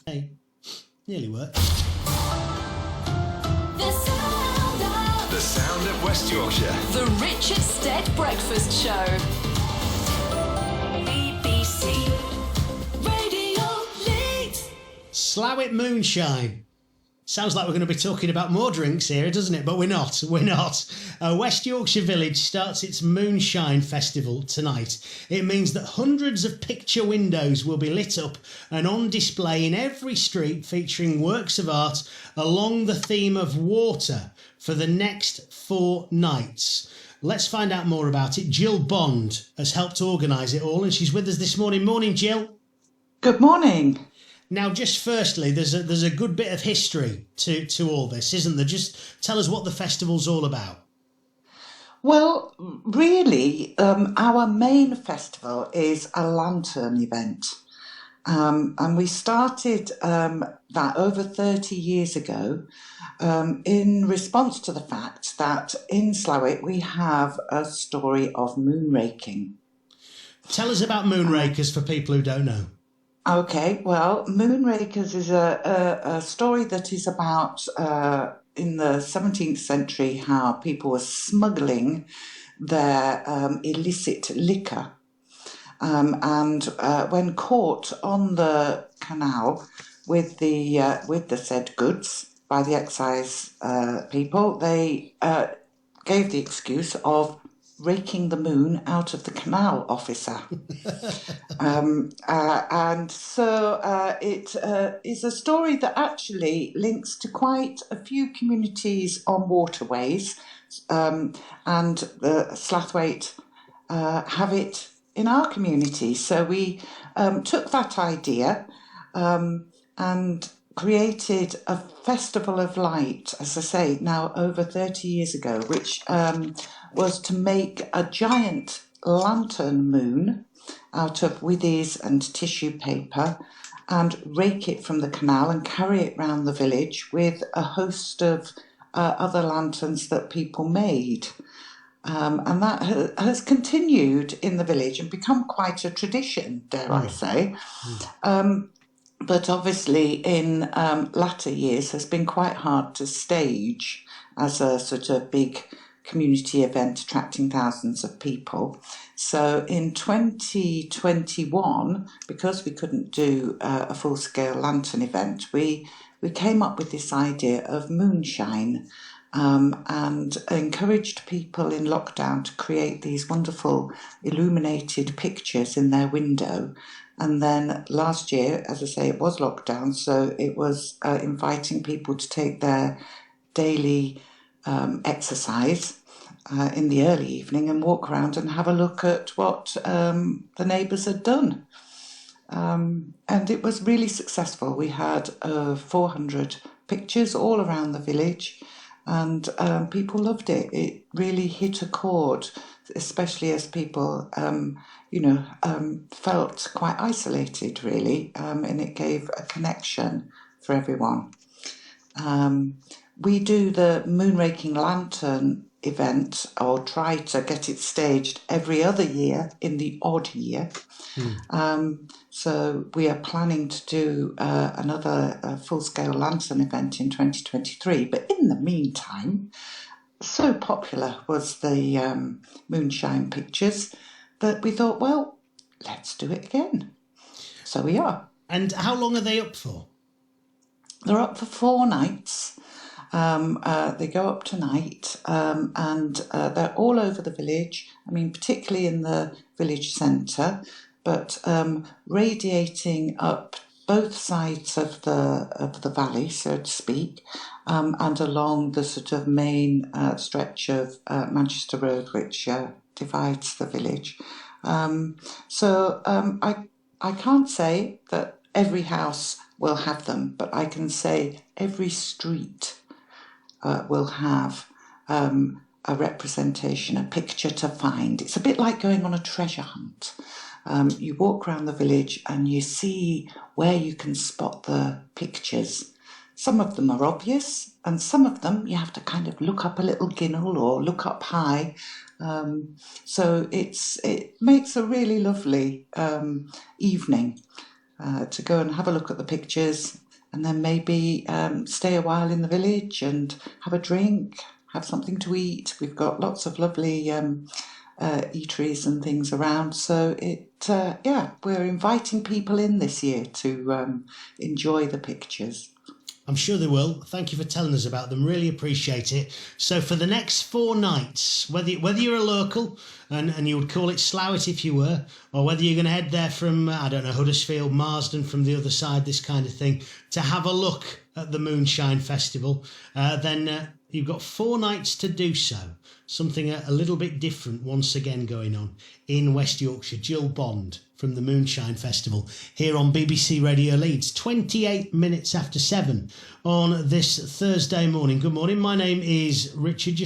Hey, nearly worked. The sound of West Yorkshire. The Richard Stead Breakfast Show. BBC Radio Leeds. Slaithwaite Moonshine. Sounds like we're going to be talking about more drinks here, doesn't it? But we're not. West Yorkshire Village starts its Moonshine Festival tonight. It means that hundreds of picture windows will be lit up and on display in every street, featuring works of art along the theme of water for the next 4 nights. Let's find out more about it. Gill Bond has helped organise it all, and she's with us this morning. Morning, Gill. Good morning. Now, just firstly, there's a good bit of history to all this, isn't there? Just tell us what the festival's all about. Well, really, our main festival is a lantern event. And we started that over 30 years ago in response to the fact that in Slaithwaite we have a story of moonraking. Tell us about moonrakers for people who don't know. Okay, well, Moonrakers is a story that is about, in the 17th century, how people were smuggling their illicit liquor. And when caught on the canal with the said goods by the excise people, they gave the excuse of raking the moon out of the canal officer. And so it is a story that actually links to quite a few communities on waterways, and the Slaithwaite have it in our community. So we took that idea and created a festival of light, as I say, now over 30 years ago, which was to make a giant lantern moon out of withies and tissue paper and rake it from the canal and carry it round the village with a host of other lanterns that people made. And that has continued in the village and become quite a tradition, dare I say. But obviously in latter years has been quite hard to stage as a sort of big community event attracting thousands of people. So in 2021, because we couldn't do a full-scale lantern event, we came up with this idea of Moonshine, and encouraged people in lockdown to create these wonderful illuminated pictures in their window. And then last year, as I say, it was lockdown, so it was inviting people to take their daily exercise in the early evening and walk around and have a look at what the neighbours had done. And it was really successful. We had 400 pictures all around the village, and people loved it. It really hit a chord, especially as people, felt quite isolated, really, and it gave a connection for everyone. We do the Moonraking Lantern event, or try to get it staged every other year in the odd year. So we are planning to do another full-scale lantern event in 2023. But in the meantime, so popular was the Moonshine pictures that we thought, well, let's do it again. So we are. And how long are they up for? They're up for 4 nights. They go up tonight, and they're all over the village. I mean, particularly in the village centre, but radiating up both sides of the valley, so to speak, and along the sort of main stretch of Manchester Road, which divides the village. So I can't say that every house will have them, but I can say every street will have a representation, a picture to find. It's a bit like going on a treasure hunt. You walk around the village and you see where you can spot the pictures. Some of them are obvious, and some of them you have to kind of look up a little ginnel or look up high. So it makes a really lovely evening. to go and have a look at the pictures, and then maybe stay a while in the village and have a drink, have something to eat. We've got lots of lovely eateries and things around. So we're inviting people in this year to enjoy the pictures. I'm sure they will. Thank you for telling us about them. Really appreciate it. So for the next 4 nights, whether you're a local and you would call it Slaithwaite if you were, or whether you're going to head there from, I don't know, Huddersfield, Marsden, from the other side, this kind of thing, to have a look at the Moonshine Festival, then you've got 4 nights to do so. Something a little bit different once again going on in West Yorkshire. Gill Bond from the Moonshine Festival here on BBC Radio Leeds. 28 minutes after 7 on this Thursday morning. Good morning. My name is Richard.